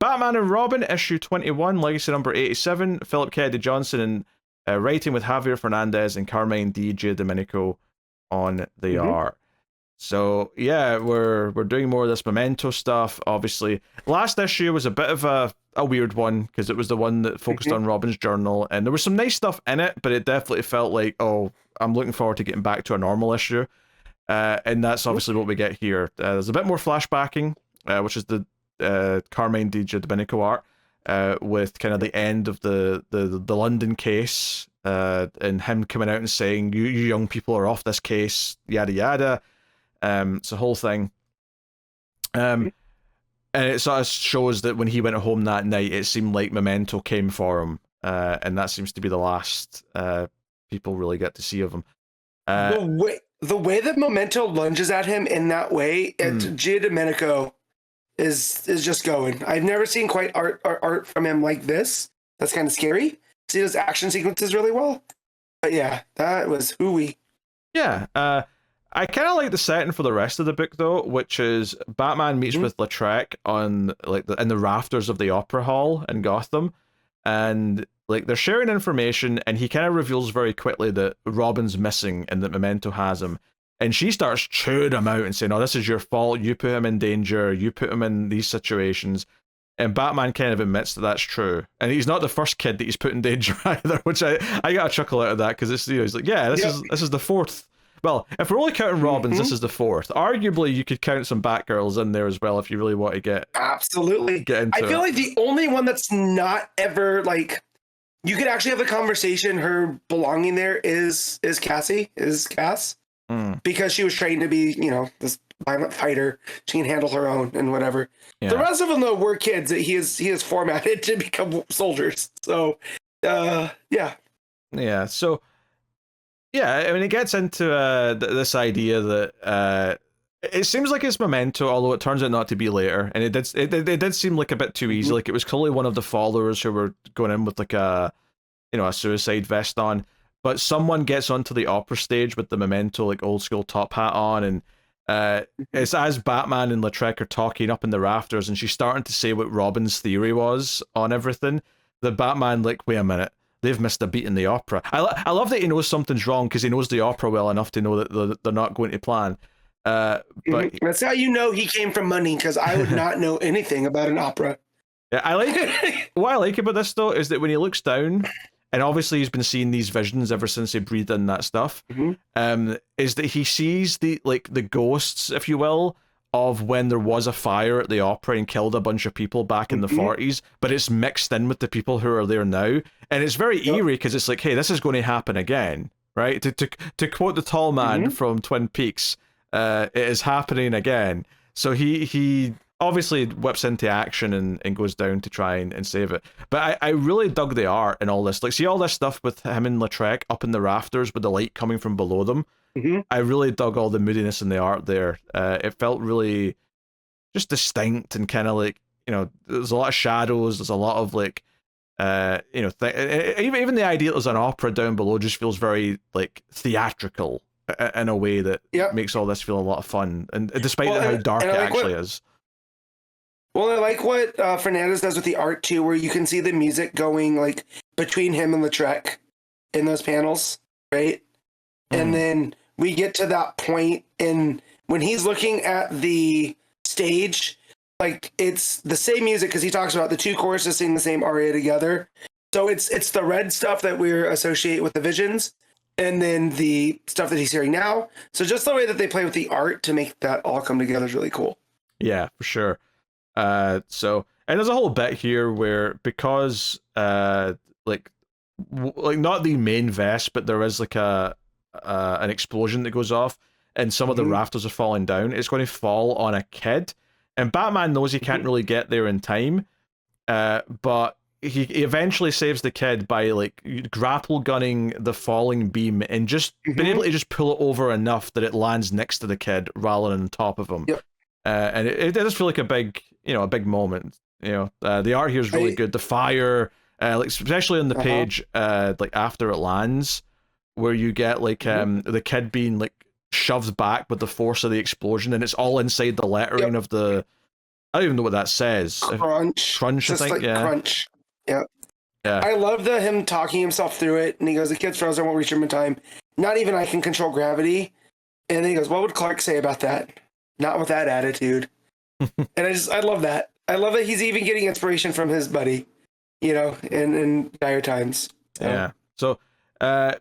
Batman and Robin, issue 21, legacy number 87. Philip Kennedy Johnson and writing with Javier Fernandez and Carmine Di Giandomenico on the art. So yeah, we're doing more of this Memento stuff. Obviously, last issue was a bit of a weird one because it was the one that focused on Robin's journal, and there was some nice stuff in it, but it definitely felt like, oh, I'm looking forward to getting back to a normal issue. And that's obviously what we get here. There's a bit more flashbacking, which is the Carmine Di Giandomenico art, with kind of the end of the London case, and him coming out and saying, you young people are off this case, yada yada. It's a whole thing. And it sort of shows that when he went home that night, it seemed like Memento came for him, and that seems to be the last people really get to see of him. The way that Memento lunges at him in that way, Giandomenico is just going. I've never seen quite art from him like this. That's kind of scary. See those action sequences really well. But yeah, that was hooey. Yeah. I kind of like the setting for the rest of the book though, which is Batman meets with Lautrec on in the rafters of the Opera Hall in Gotham, and like they're sharing information, and he kind of reveals very quickly that Robin's missing and that Memento has him, and she starts chewing him out and saying, "Oh, this is your fault. You put him in danger. You put him in these situations." And Batman kind of admits that that's true, and he's not the first kid that he's put in danger either, which I got a chuckle out of that because it's he's like, yeah, this is the fourth. Well, if we're only counting Robins, this is the fourth. Arguably, you could count some Batgirls in there as well if you really want to get into I feel like the only one that's not ever like you could actually have a conversation. Her belonging there is Cass, because she was trained to be this violent fighter. She can handle her own and whatever. Yeah. The rest of them though were kids that he is formatted to become soldiers. So yeah. So. Yeah, I mean, it gets into this idea that it seems like it's Memento, although it turns out not to be later, and it did seem like a bit too easy. Like it was clearly one of the followers who were going in with like a suicide vest on, but someone gets onto the opera stage with the Memento like old school top hat on, and it's as Batman and Lautrec are talking up in the rafters, and she's starting to say what Robin's theory was on everything. The Batman like, wait a minute. They've missed a beat in the opera. I love that he knows something's wrong because he knows the opera well enough to know that they're not going to plan. But that's how you know he came from money, because I would not know anything about an opera. Yeah, I like it. What I like about this though is that when he looks down, and obviously he's been seeing these visions ever since he breathed in that stuff, is that he sees the ghosts, if you will, of when there was a fire at the opera and killed a bunch of people back in the 40s, but it's mixed in with the people who are there now. And it's very eerie because it's like, hey, this is going to happen again, right? To quote the tall man from Twin Peaks, it is happening again. So he obviously whips into action and goes down to try and save it. But I really dug the art and all this. Like, see all this stuff with him and Lautrec up in the rafters with the light coming from below them? I really dug all the moodiness in the art there. It felt really just distinct and kind of like, there's a lot of shadows. There's a lot of like, even the idea that there's an opera down below just feels very like theatrical in a way that makes all this feel a lot of fun. And despite how dark it actually is. Well, I like what Fernandez does with the art too, where you can see the music going like between him and Lautrec in those panels, right? And then we get to that point when he's looking at the stage, like it's the same music because he talks about the two choruses sing the same aria together. So it's the red stuff that we associate with the visions, and then the stuff that he's hearing now. So just the way that they play with the art to make that all come together is really cool. Yeah, for sure. And there's a whole bit here where because like not the main vest, but there is like an explosion that goes off and some of the rafters are falling down. It's going to fall on a kid, and Batman knows he can't really get there in time, but he eventually saves the kid by like grapple gunning the falling beam and just being able to just pull it over enough that it lands next to the kid rather than on top of him. And it does feel like a big moment. The art here is really good. The fire, like especially on the page, like after it lands, where you get like the kid being like shoved back with the force of the explosion, and it's all inside the lettering of the I don't even know what that says. Crunch. Crunch, I Just think. like Yeah. crunch. Yeah. Yeah. I love him talking himself through it, and he goes, "The kid's frozen, won't reach him in time. Not even I can control gravity." And then he goes, "What would Clark say about that? Not with that attitude." And I love that. I love that he's even getting inspiration from his buddy, you know, in dire times. So. Yeah. So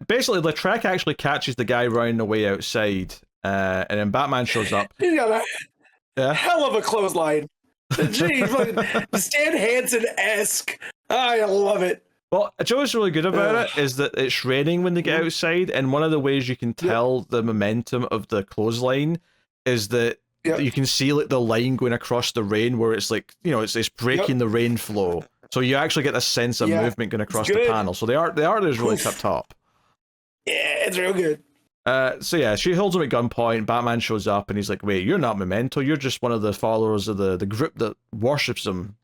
basically, Lautrec actually catches the guy running away outside, and then Batman shows up. He's got a hell of a clothesline. Jeez, Stan Hansen-esque. I love it. Well, Joe's really good about it is that it's raining when they get outside, and one of the ways you can tell the momentum of the clothesline is that you can see like the line going across the rain where it's like, you know, it's breaking the rain flow. So you actually get a sense of movement going across the panel. So the art is really tip top. Yeah, it's real good. So yeah, she holds him at gunpoint. Batman shows up and he's like, "Wait, you're not Memento. You're just one of the followers of the group that worships him."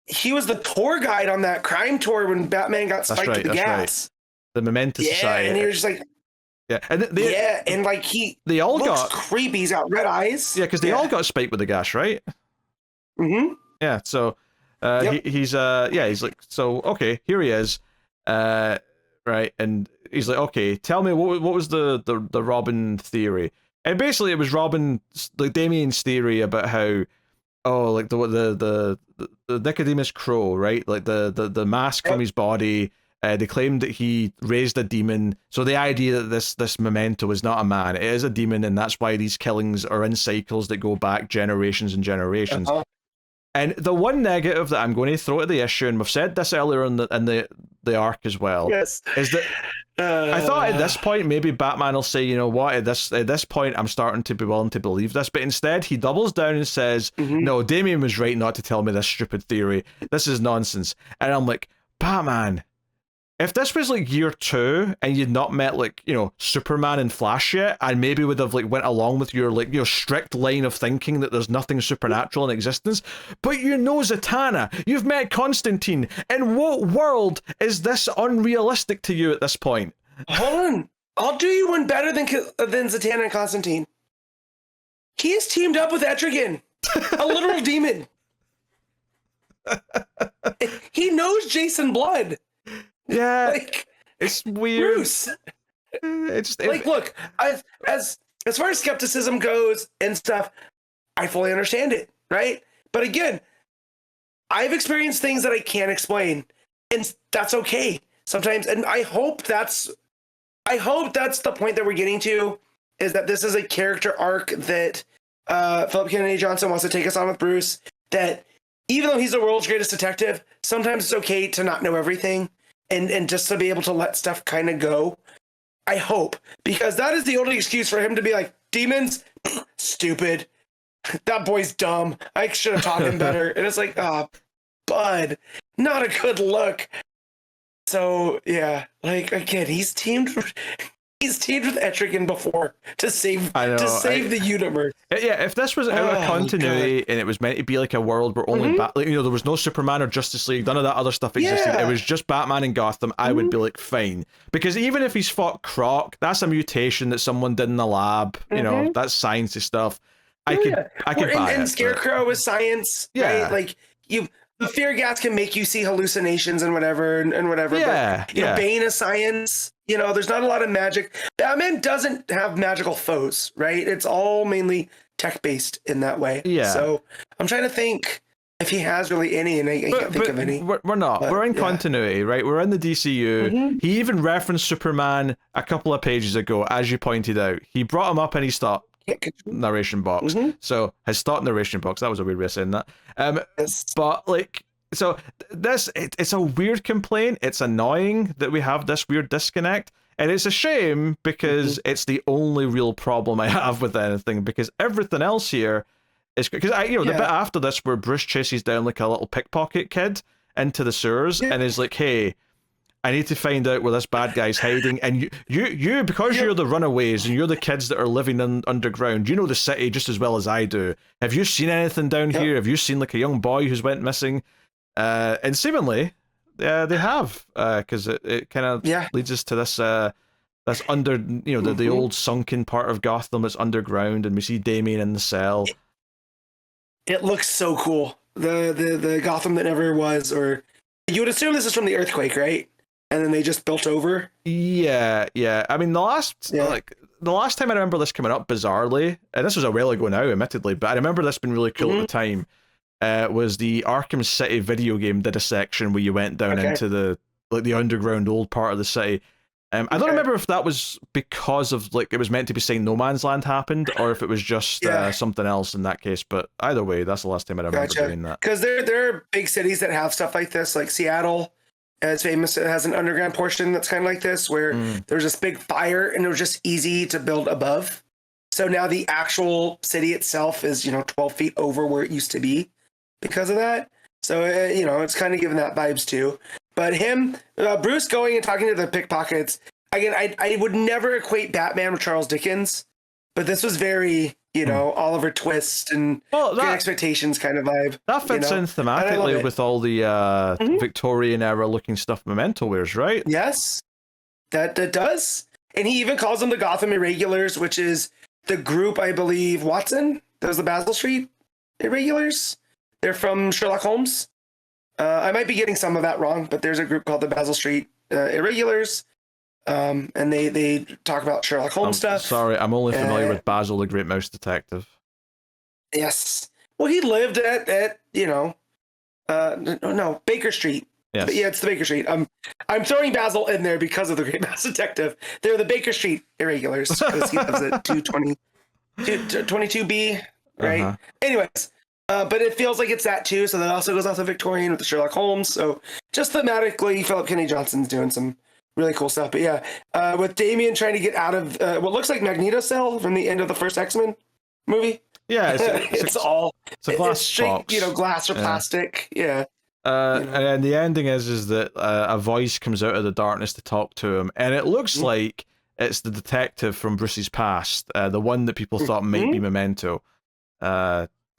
He was the tour guide on that crime tour when Batman got spiked with the gas. Right. The Memento Society. And he was just like, and like they all looks creepy. He's got red eyes. Yeah, because they all got spiked with the gas, right? Mm-hmm. Yeah. So he's like, so okay, here he is, right, and he's like, okay, tell me what was the Robin theory? And basically, it was Damian's theory about how. Oh, like the Nicodemus Crow, right? Like the mask from his body. They claimed that he raised a demon. So the idea that this Memento is not a man, it is a demon, and that's why these killings are in cycles that go back generations and generations. And the one negative that I'm going to throw at the issue, and we've said this earlier in the arc as well, is that I thought at this point maybe Batman will say, you know what, at this point I'm starting to be willing to believe this, but instead he doubles down and says, no, Damian was right not to tell me this stupid theory. This is nonsense. And I'm like, Batman, if this was like year 2 and you'd not met like, you know, Superman and Flash yet, and maybe would have like went along with your like your strict line of thinking that there's nothing supernatural in existence, but you know Zatanna, you've met Constantine, in what world is this unrealistic to you at this point? Hold on, I'll do you one better than Zatanna and Constantine. He is teamed up with Etrigan, a literal demon. He knows Jason Blood. Yeah, like, it's weird. Bruce. Look, as far as skepticism goes and stuff, I fully understand it, right? But again, I've experienced things that I can't explain, and that's okay sometimes. And I hope that's the point that we're getting to, is that this is a character arc that Philip Kennedy Johnson wants to take us on with Bruce. That even though he's the world's greatest detective, sometimes it's okay to not know everything. And just to be able to let stuff kind of go, I hope, because that is the only excuse for him to be like, demons, stupid. That boy's dumb. I should have taught him better. And it's like, bud, not a good look. So yeah, like again, he's teamed with Etrigan before to save the universe. Yeah, if this was out of continuity and it was meant to be like a world where only there was no Superman or Justice League, none of that other stuff existed. It was just Batman and Gotham. I would be like, fine, because even if he's fought Croc, that's a mutation that someone did in the lab. You know, that's sciencey stuff. I could buy it. And Scarecrow is science, right? Like the fear gas can make you see hallucinations and whatever and whatever. Yeah, but, you know, Bane is science. You know, there's not a lot of magic. Batman doesn't have magical foes, right? It's all mainly tech-based in that way. Yeah. So I'm trying to think if he has really any, and I can't think of any. We're not. We're in continuity, right? We're in the DCU. He even referenced Superman a couple of pages ago, as you pointed out. He brought him up in his stop narration box. So his start narration box. That was a weird way of saying that. But like, so it's a weird complaint. It's annoying that we have this weird disconnect, and it's a shame because it's the only real problem I have with anything. Because everything else here is because the bit after this where Bruce chases down like a little pickpocket kid into the sewers and is like, hey, I need to find out where this bad guy's hiding, and you because you're the runaways and you're the kids that are living underground, you know the city just as well as I do. Have you seen anything down here? Have you seen like a young boy who's went missing? And seemingly, they have, because it kind of leads us to this that's under the old sunken part of Gotham that's underground, and we see Damian in the cell. It looks so cool. The Gotham that never was, or you would assume this is from the earthquake, right? And then they just built over. Yeah. I mean, the last time I remember this coming up bizarrely, and this was a while ago now, admittedly, but I remember this being really cool at the time. Was the Arkham City video game did a section where you went down into the underground old part of the city. I don't remember if that was because of it was meant to be saying No Man's Land happened, or if it was just something else in that case. But either way, that's the last time I remember doing that. Because there are big cities that have stuff like this, like Seattle. It's famous. It has an underground portion that's kind of like this, where there's this big fire, and it was just easy to build above. So now the actual city itself is 12 feet over where it used to be because of that. So it's kind of giving that vibes too. But him, Bruce going and talking to the pickpockets, again, I would never equate Batman with Charles Dickens, but this was very, Oliver Twist and Great Expectations kind of vibe. That fits in thematically with all the Victorian era looking stuff Memento wears, right? Yes, that does. And he even calls them the Gotham Irregulars, which is the group, I believe, Watson, that was the Basil Street Irregulars. They're from Sherlock Holmes. I might be getting some of that wrong, but there's a group called the Basil Street Irregulars, and they talk about Sherlock Holmes stuff. Sorry, I'm only familiar with Basil the Great Mouse Detective. Yes. Well, he lived at Baker Street. Yes. But yeah, it's the Baker Street. I'm throwing Basil in there because of the Great Mouse Detective. They're the Baker Street Irregulars because he lives at 22B, right? Anyways. But it feels like it's that too, so that also goes off the Victorian with the Sherlock Holmes. So just thematically, Philip Kennedy Johnson's doing some really cool stuff. But yeah, with Damian trying to get out of what looks like Magneto cell from the end of the first X-Men movie. Yeah, it's a glass box. Glass or plastic. Yeah. And the ending is that a voice comes out of the darkness to talk to him, and it looks like it's the detective from Bruce's past, the one that people thought might be Memento.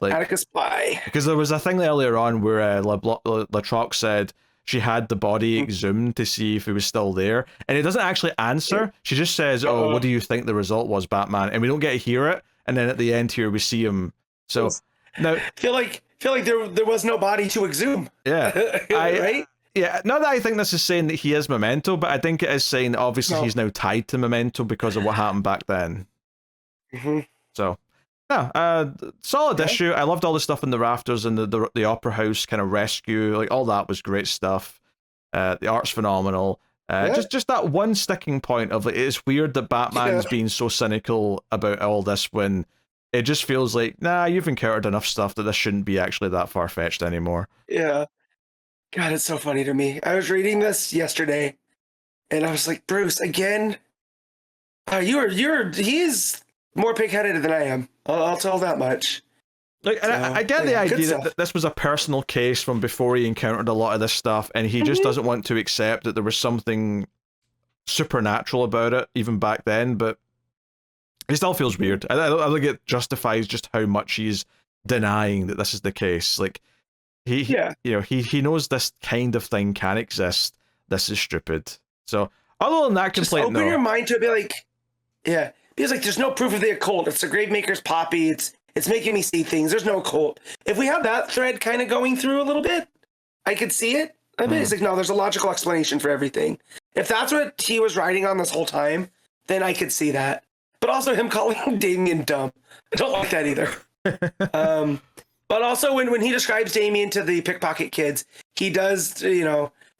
Atticus Pye. Because there was a thing earlier on where LaTroc said she had the body exhumed to see if he was still there, and it doesn't actually answer. She just says, "Oh, what do you think the result was, Batman?" And we don't get to hear it. And then at the end here, we see him. So now, feel like there was no body to exhume. Yeah, right. Yeah, not that I think this is saying that he is Memento, but I think it is saying that obviously he's now tied to Memento because of what happened back then. So. Yeah, solid issue. I loved all the stuff in the rafters and the opera house kind of rescue. Like all that was great stuff. The art's phenomenal. Just that one sticking point of it's weird that Batman's being so cynical about all this when it just feels like, nah, you've encountered enough stuff that this shouldn't be actually that far-fetched anymore. Yeah. God, it's so funny to me. I was reading this yesterday and I was like, Bruce, again? He's more pig-headed than I am. I'll tell that much. Like, and I get the idea that this was a personal case from before he encountered a lot of this stuff, and he just doesn't want to accept that there was something supernatural about it, even back then, but it still feels weird. I think it justifies just how much he's denying that this is the case. Like, he knows this kind of thing can exist. This is stupid. So, other than that complaint, just open your mind to it, be like, yeah. Because there's no proof of the occult. It's the Gravemaker's poppy. It's making me see things. There's no occult. If we have that thread kind of going through a little bit, I could see it. I mean, it's like, no, there's a logical explanation for everything. If that's what he was writing on this whole time, then I could see that. But also him calling Damian dumb. I don't like that either. But also when he describes Damian to the pickpocket kids, he does,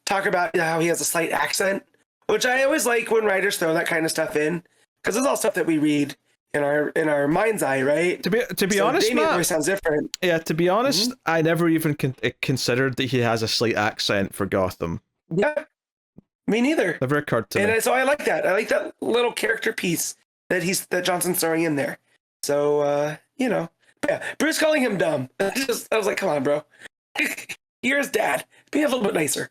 talk about how he has a slight accent, which I always like when writers throw that kind of stuff in. Because it's all stuff that we read in our mind's eye, right? To be honest, Damian voice sounds different. Yeah, to be honest, I never even considered that he has a slight accent for Gotham. Yeah, me neither. Never occurred to me. And so I like that. I like that little character piece that Johnson's throwing in there. So yeah, Bruce calling him dumb. I was like, come on, bro. You're his dad. Be a little bit nicer.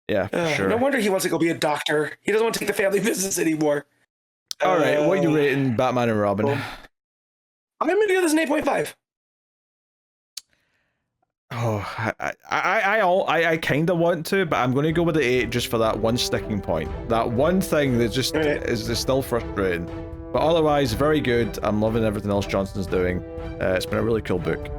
Yeah, for sure. No wonder he wants to go be a doctor. He doesn't want to take the family business anymore. All right, what are you rating Batman and Robin? I'm going to give this an 8.5. Oh, I kind of want to, but I'm going to go with the 8 just for that one sticking point. That one thing that just is still frustrating. But otherwise, very good. I'm loving everything else Johnson's doing. It's been a really cool book.